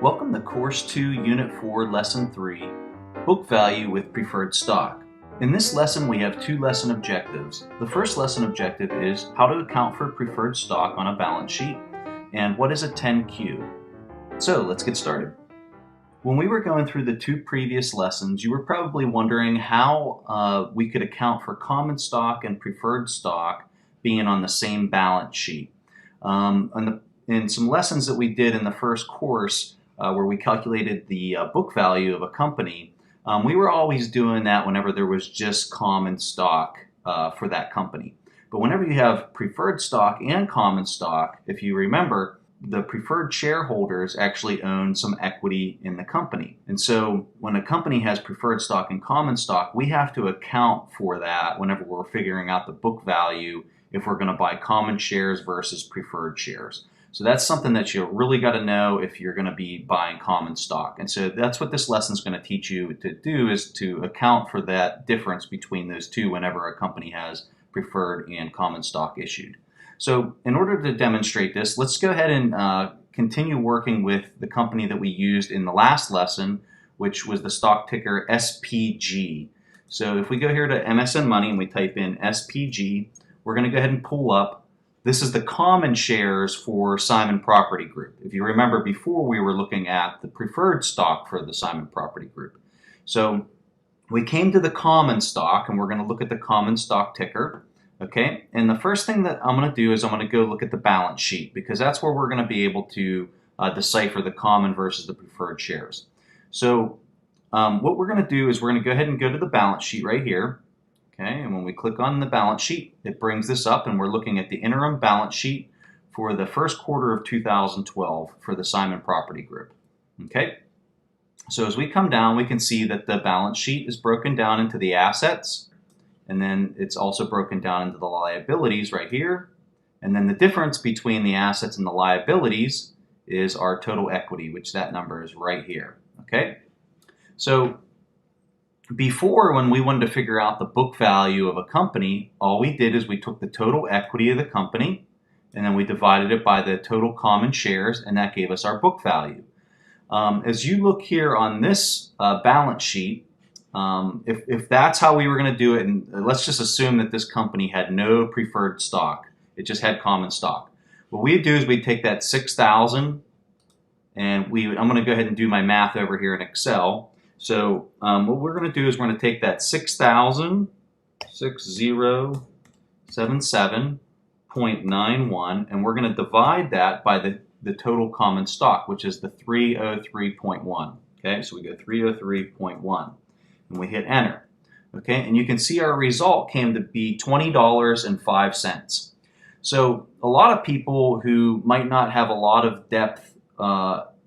Welcome to Course 2, Unit 4, Lesson 3, Book Value with Preferred Stock. In this lesson, we have two lesson objectives. The first lesson objective is how to account for preferred stock on a balance sheet, and what is a 10Q. So let's get started. When we were going through the two previous lessons, you were probably wondering how we could account for common stock and preferred stock being on the same balance sheet. In some lessons that we did in the first course, where we calculated the book value of a company, we were always doing that whenever there was just common stock for that company. But whenever you have preferred stock and common stock, if you remember, the preferred shareholders actually own some equity in the company. And so when a company has preferred stock and common stock, we have to account for that whenever we're figuring out the book value if we're going to buy common shares versus preferred shares. So that's something that you really got to know if you're going to be buying common stock. And so that's what this lesson is going to teach you to do, is to account for that difference between those two whenever a company has preferred and common stock issued. So in order to demonstrate this, let's go ahead and continue working with the company that we used in the last lesson, which was the stock ticker SPG. So if we go here to MSN Money and we type in SPG, we're going to go ahead and pull up. This is the common shares for Simon Property Group. If you remember, before we were looking at the preferred stock for the Simon Property Group. So we came to the common stock, and we're going to look at the common stock ticker. Okay, and the first thing that I'm going to do is I'm going to go look at the balance sheet, because that's where we're going to be able to decipher the common versus the preferred shares. So what we're going to do is we're going to go ahead and go to the balance sheet right here. Okay, and when we click on the balance sheet, it brings this up, and we're looking at the interim balance sheet for the first quarter of 2012 for the Simon Property Group. Okay, so as we come down, we can see that the balance sheet is broken down into the assets, and then it's also broken down into the liabilities right here. And then the difference between the assets and the liabilities is our total equity, which that number is right here. Okay, so before, when we wanted to figure out the book value of a company, all we did is we took the total equity of the company, and then we divided it by the total common shares, and that gave us our book value. As you look here on this balance sheet, if that's how we were going to do it, and let's just assume that this company had no preferred stock, it just had common stock. What we'd do is we'd take that 6,000, and I'm going to go ahead and do my math over here in Excel. So what we're going to do is we're going to take that 6,06077.91, and we're going to divide that by the total common stock, which is the 303.1. Okay, so we go 303.1, and we hit enter. Okay, and you can see our result came to be $20.05. So a lot of people who might not have a lot of depth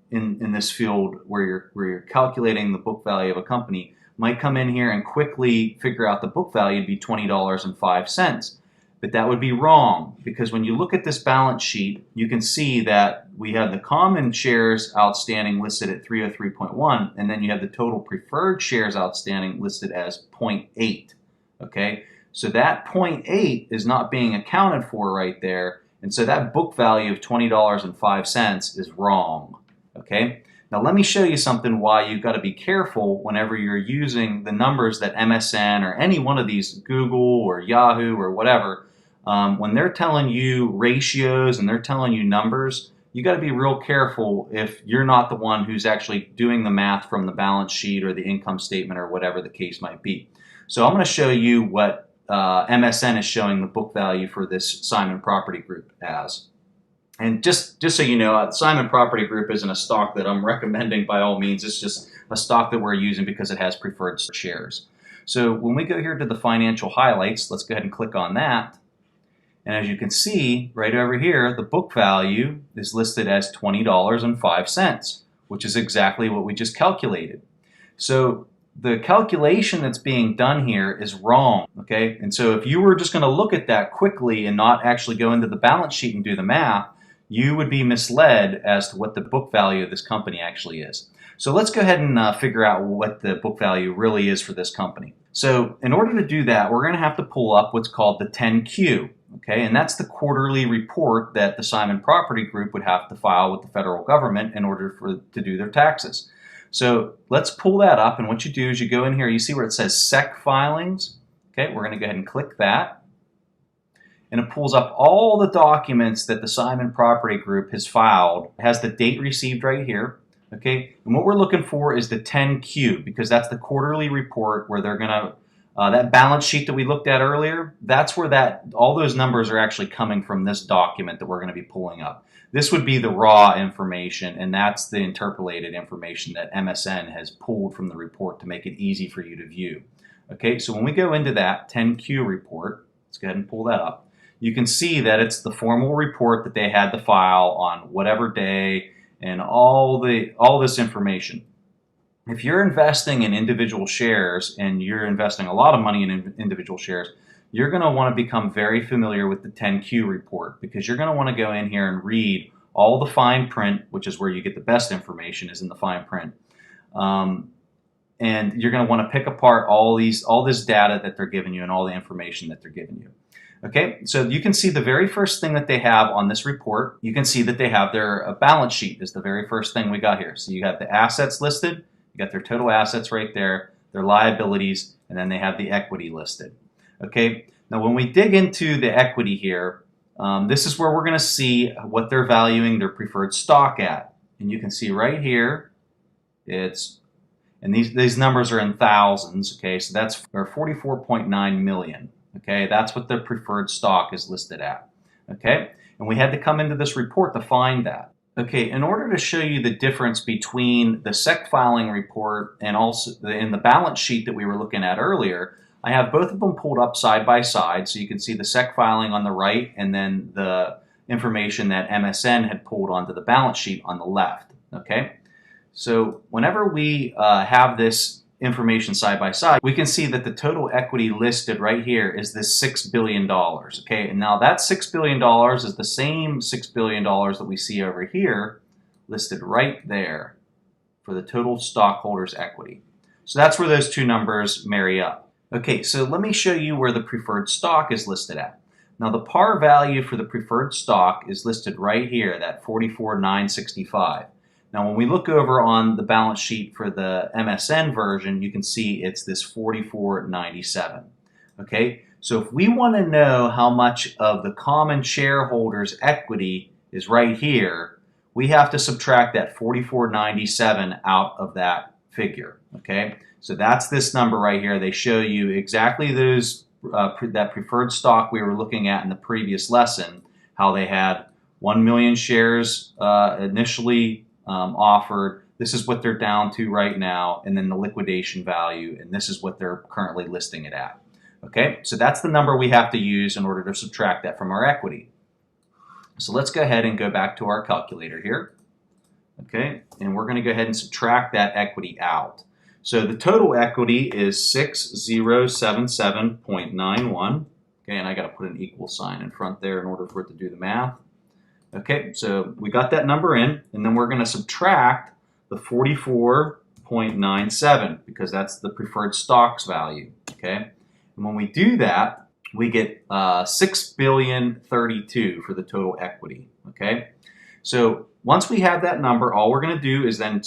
in this field where you're calculating the book value of a company might come in here and quickly figure out the book value to be $20.05. But that would be wrong, because when you look at this balance sheet, you can see that we have the common shares outstanding listed at 303.1, and then you have the total preferred shares outstanding listed as 0.8. Okay, so that 0.8 is not being accounted for right there, and so that book value of $20.05 is wrong. Okay, now let me show you something why you've got to be careful whenever you're using the numbers that MSN or any one of these, Google or Yahoo or whatever, when they're telling you ratios and they're telling you numbers, you got to be real careful if you're not the one who's actually doing the math from the balance sheet or the income statement or whatever the case might be. So I'm going to show you what MSN is showing the book value for this Simon Property Group as. And just so you know, Simon Property Group isn't a stock that I'm recommending by all means. It's just a stock that we're using because it has preferred shares. So when we go here to the financial highlights, let's go ahead and click on that. And as you can see, right over here, the book value is listed as $20.05, which is exactly what we just calculated. So the calculation that's being done here is wrong, okay? And so if you were just going to look at that quickly and not actually go into the balance sheet and do the math, you would be misled as to what the book value of this company actually is. So let's go ahead and figure out what the book value really is for this company. So in order to do that, we're going to have to pull up what's called the 10Q. Okay, and that's the quarterly report that the Simon Property Group would have to file with the federal government in order to do their taxes. So let's pull that up, and what you do is you go in here, you see where it says SEC filings. Okay, we're going to go ahead and click that, and it pulls up all the documents that the Simon Property Group has filed. It has the date received right here. Okay, and what we're looking for is the 10Q, because that's the quarterly report where they're going to that balance sheet that we looked at earlier, that's where all those numbers are actually coming from, this document that we're going to be pulling up. This would be the raw information, and that's the interpolated information that MSN has pulled from the report to make it easy for you to view. Okay, so when we go into that 10Q report, let's go ahead and pull that up. You can see that it's the formal report that they had to file on whatever day and all this information. If you're investing in individual shares and you're investing a lot of money in individual shares, you're going to want to become very familiar with the 10Q report, because you're going to want to go in here and read all the fine print, which is where you get the best information, is in the fine print. And you're going to want to pick apart all this data that they're giving you and all the information that they're giving you. Okay, so you can see the very first thing that they have on this report, you can see that they have their balance sheet is the very first thing we got here. So you have the assets listed. You got their total assets right there, their liabilities, and then they have the equity listed. Okay, now when we dig into the equity here, this is where we're going to see what they're valuing their preferred stock at. And you can see right here, and these numbers are in thousands. Okay, so that's 44.9 million. Okay, that's what their preferred stock is listed at. Okay, and we had to come into this report to find that. Okay, in order to show you the difference between the SEC filing report and also in the balance sheet that we were looking at earlier, I have both of them pulled up side by side, so you can see the SEC filing on the right and then the information that MSN had pulled onto the balance sheet on the left. Okay, so whenever we have this information side by side, we can see that the total equity listed right here is this $6 billion. Okay, and now that $6 billion is the same $6 billion that we see over here listed right there for the total stockholders' equity. So that's where those two numbers marry up. Okay, so let me show you where the preferred stock is listed at. Now the par value for the preferred stock is listed right here, that 44,965. Now, when we look over on the balance sheet for the MSN version, you can see it's this 44.97. Okay, so if we want to know how much of the common shareholders' equity is right here, we have to subtract that 44.97 out of that figure. Okay, so that's this number right here. They show you exactly that preferred stock we were looking at in the previous lesson, how they had 1 million shares initially offered. This is what they're down to right now, and then the liquidation value, and this is what they're currently listing it at. Okay, so that's the number we have to use in order to subtract that from our equity. So let's go ahead and go back to our calculator here. Okay, and we're going to go ahead and subtract that equity out. So the total equity is 6077.91. Okay, and I got to put an equal sign in front there in order for it to do the math. Okay, so we got that number in, and then we're going to subtract the 44.97 because that's the preferred stock's value. Okay, and when we do that, we get $6,032,000,000 for the total equity. Okay, so once we have that number, all we're going to do is then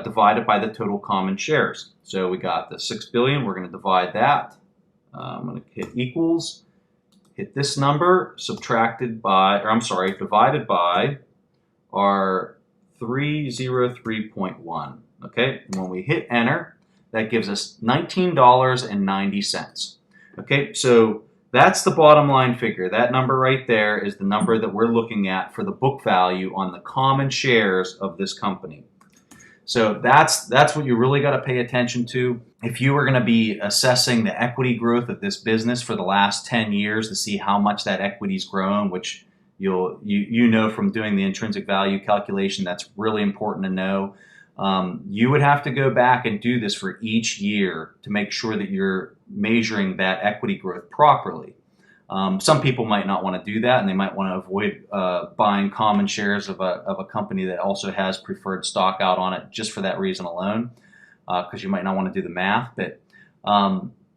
divide it by the total common shares. So we got the 6 billion. We're going to divide that. I'm going to hit equals. Hit this number divided by our 303.1. Okay, and when we hit enter, that gives us $19.90. Okay, so that's the bottom line figure. That number right there is the number that we're looking at for the book value on the common shares of this company. So that's what you really got to pay attention to. If you were going to be assessing the equity growth of this business for the last 10 years to see how much that equity's grown, which you know from doing the intrinsic value calculation, that's really important to know. You would have to go back and do this for each year to make sure that you're measuring that equity growth properly. Some people might not want to do that, and they might want to avoid buying common shares of a company that also has preferred stock out on it just for that reason alone, because you might not want to do the math. But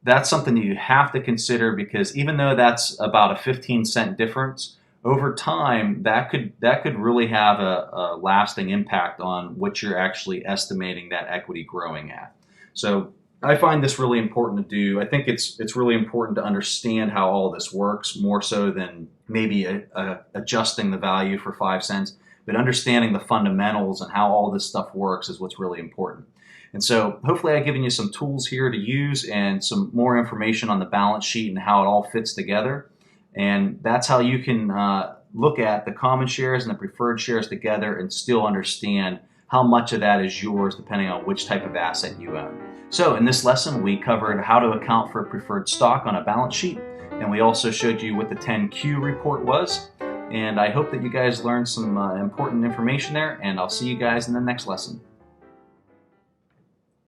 that's something that you have to consider, because even though that's about a 15-cent difference, over time that could really have a lasting impact on what you're actually estimating that equity growing at. So I find this really important to do. I think it's really important to understand how all this works, more so than maybe adjusting the value for 5 cents. But understanding the fundamentals and how all this stuff works is what's really important. And so hopefully I've given you some tools here to use and some more information on the balance sheet and how it all fits together. And that's how you can look at the common shares and the preferred shares together and still understand how much of that is yours depending on which type of asset you own. So in this lesson, we covered how to account for preferred stock on a balance sheet, and we also showed you what the 10Q report was. And I hope that you guys learned some important information there, and I'll see you guys in the next lesson.